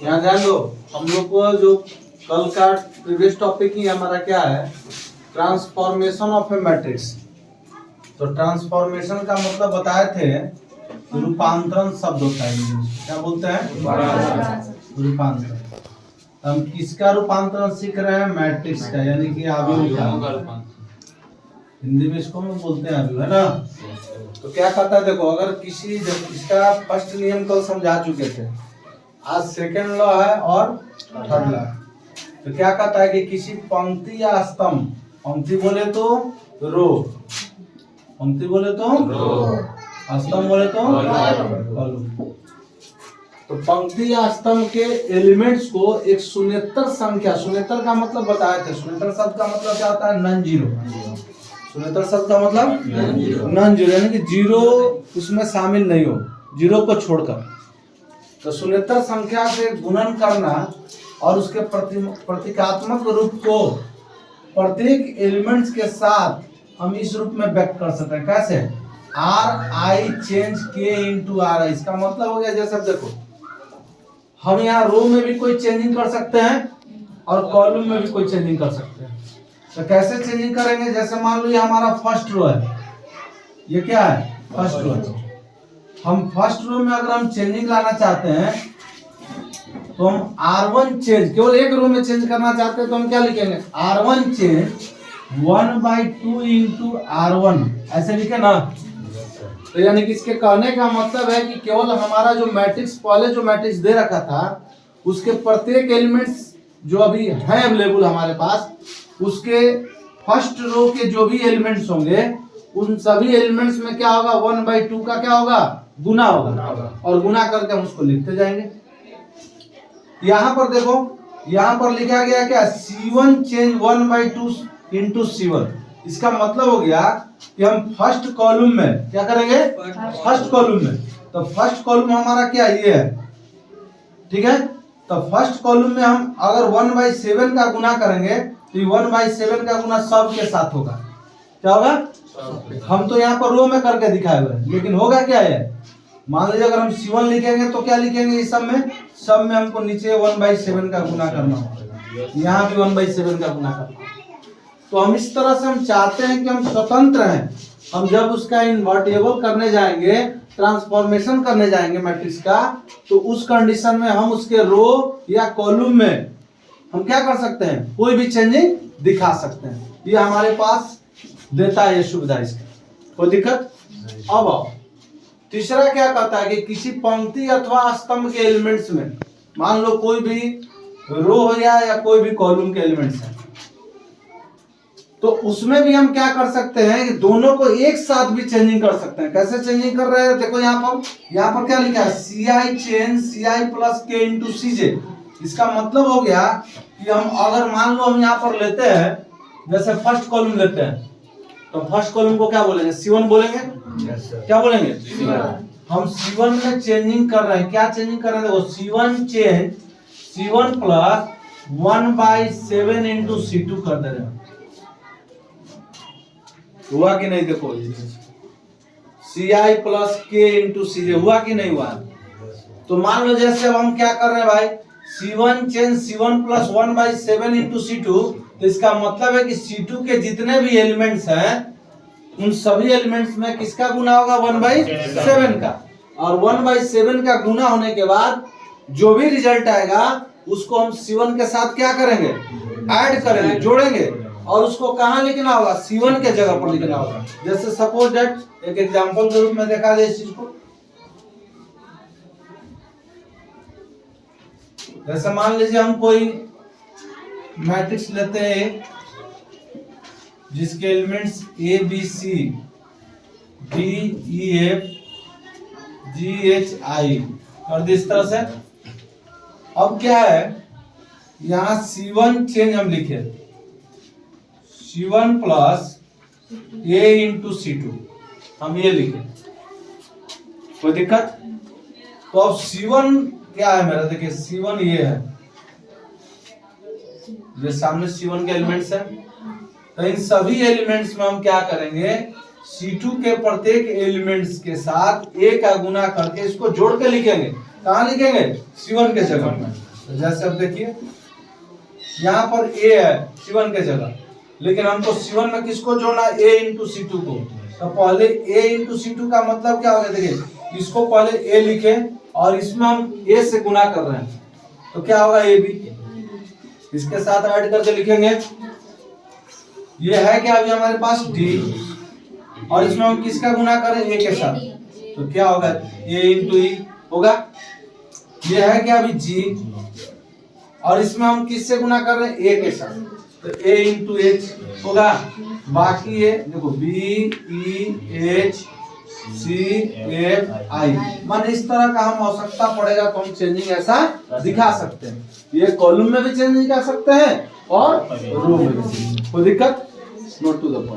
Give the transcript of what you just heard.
यहाँ ध्यान दो, हम लोग को जो कल का प्रीवियस टॉपिक ही हमारा क्या है, ट्रांसफॉर्मेशन ऑफ ए मैट्रिक्स। तो ट्रांसफॉर्मेशन का मतलब बताए थे, रूपांतरण शब्द होता है इंग्लिश, क्या बोलते हैं? रूपांतरण। हम किसका रूपांतरण सीख रहे हैं? मैट्रिक्स का, यानी कि अवयव का। हिंदी में इसको हम बोलते हैं अवयव, है ना। तो क्या कहता है देखो, अगर किसी, जब इसका फर्स्ट नियम कल समझा चुके थे, आज सेकेंड लॉ है और थर्ड लॉ। तो क्या कहता है कि किसी पंक्ति या स्तंभ, पंक्ति बोले तो रो, पंक्ति बोले तो रो, स्तंभ बोले तो कॉलम। तो पंक्ति या स्तंभ के एलिमेंट्स को एक शून्येतर संख्या, शून्येतर का मतलब बताए थे, शून्येतर शब्द का मतलब क्या होता है? Non zero. शून्येतर शब्द का मतलब नॉन जीरो, यानी कि जीरो उसमें शामिल नहीं हो, जीरो को छोड़कर। तो शून्येतर संख्या से गुणन करना और उसके प्रतीकात्मक रूप को प्रत्येक एलिमेंट्स के साथ हम इस रूप में व्यक्त कर सकते हैं। कैसे? आर आई चेंज के इंटू आर आई। इसका मतलब हो गया, जैसे देखो, हम यहाँ रो में भी कोई चेंजिंग कर सकते हैं और कॉलम में भी कोई चेंजिंग कर सकते हैं। तो कैसे चेंजिंग करेंगे? जैसे मान लो ये हमारा फर्स्ट रो है, ये क्या है? फर्स्ट रो है। हम फर्स्ट रो में अगर हम चेंजिंग लाना चाहते हैं तो हम R1 चेंज, केवल एक रो में चेंज करना चाहते हैं तो हम क्या लिखेंगे? R1 चेंज 1/2 इंटू R1, ऐसे लिखे ना। तो यानी कि इसके कहने का मतलब है कि केवल हमारा जो मैट्रिक्स, पहले जो मैट्रिक्स दे रखा था, उसके प्रत्येक एलिमेंट्स जो अभी है अवेलेबल हमारे पास, उसके फर्स्ट रो के जो भी एलिमेंट्स होंगे, उन सभी एलिमेंट्स में क्या होगा? 1/2 का क्या होगा? गुना होगा, और गुना करके हम उसको लिखते जाएंगे। यहाँ पर देखो, यहाँ पर लिखा गया क्या? C1 change 1/2 into C1। इसका मतलब हो गया कि हम फर्स्ट कॉलम में क्या करेंगे? फर्स्ट कॉलम में। तो फर्स्ट कॉलम हमारा क्या? ये है, ठीक है। तो फर्स्ट कॉलम में हम अगर 1/7 का गुना करेंगे तो 1/7 का गुना सब के साथ होगा। क्या होगा? हम तो यहाँ पर रो में करके दिखाए हुए हैं, लेकिन होगा क्या है? मान लीजिए अगर हम C1 लिखेंगे तो क्या लिखेंगे? इस सब में हमको नीचे 1/7 का गुना करना होगा, यहाँ भी 1/7 का गुना करना। तो हम इस तरह से हम चाहते हैं कि हम स्वतंत्र हैं। हम जब उसका इन्वर्टेबल करने जाएंगे, ट्रांसफॉर्मेशन करने जाएंगे मैट्रिक्स का, तो उस कंडीशन में हम उसके रो या कॉलम में हम क्या कर सकते हैं? कोई भी चेंजिंग दिखा सकते हैं। ये हमारे पास देता है ये सुविधा, इसका कोई दिक्कत। अब आओ, तीसरा क्या कहता है कि किसी पंक्ति अथवा स्तंभ के एलिमेंट्स में, मान लो कोई भी रो हो या कोई भी कॉलम के एलिमेंट्स है, तो उसमें भी हम क्या कर सकते हैं कि दोनों को एक साथ भी चेंजिंग कर सकते हैं। कैसे चेंजिंग कर रहे हैं? देखो यहाँ पर क्या लिखा है? CI change CI plus K into CJ। इसका मतलब हो गया कि हम अगर मान लो हम यहाँ पर लेते हैं, जैसे फर्स्ट कॉलम लेते हैं, तो फर्स्ट कॉलम को क्या बोलेंगे? C1 बोलेंगे। क्या बोलेंगे? हम C1 में चेंजिंग कर रहे हैं। क्या चेंजिंग कर रहे हैं? देखो, C1 change C1 plus 1/7 into C2 कर दे रहे हैं। हुआ कि नहीं? देखो, CI plus K into CJ हुआ कि नहीं हुआ? तो मान लो जैसे अब हम क्या कर रहे हैं भाई, C1 change C1 plus 1/7 into C2, तो इसका मतलब है कि C2 के जितने भी एलिमेंट्स हैं, उन सभी एलिमेंट्स में किसका गुना होगा? 1/7 का। और 1/7 का गुना होने के बाद जो भी रिजल्ट आएगा उसको हम C1 के साथ क्या करेंगे? ऐड करेंगे, जोड़ेंगे, और उसको कहाँ लिखना होगा? C1 के जगह पर लिखना होगा। जैसे सपोज दैट, एक एग्जांपल के रूप में देखा जाए इस चीज को। जैसे मान लीजिए हम कोई मैट्रिक्स लेते हैं जिसके elements A B C D E F G H I और इस तरह से। अब क्या है, यहाँ C1 चेंज हम लिखे C1 plus A into C2, हम ये लिखे, कोई दिक्कत? तो अब C1 क्या है मेरा? देखिए, C1 ये है, ये सामने C1 के एलिमेंट्स हैं। तो इन सभी एलिमेंट्स में हम क्या करेंगे? C2 के प्रत्येक एलिमेंट्स के साथ A का गुना करके इसको जोड़ के लिखेंगे। कहाँ लिखेंगे? C1 के जगह में। तो जैसे अब देखिए यहाँ पर ए है C1 के जगह, लेकिन हमको C1 में किसको जोड़ना, A इंटू C2 को। तो पहले A इंटू C2 का मतलब क्या होगा, देखिए इसको पहले A लिखे और इसमें हम A से गुना कर रहे हैं, तो क्या होगा AB, इसके साथ ऐड करके लिखेंगे। ये है क्या अभी हमारे पास D, और इसमें हम किसका गुना करें, A के साथ, तो क्या होगा A इंटू E होगा। ये है क्या अभी G, और इसमें हम किससे गुना कर रहे हैं, A के साथ, तो A इंटू H होगा। बाकी ये देखो B E H C F I, मान इस तरह का हम आवश्यकता पड़ेगा तो हम चेंजिंग ऐसा दिखा सकते हैं। ये कॉलम में भी चेंजिंग कर सकते हैं और रो में भी। कोई दिक्कत, नोट टू द पॉइंट।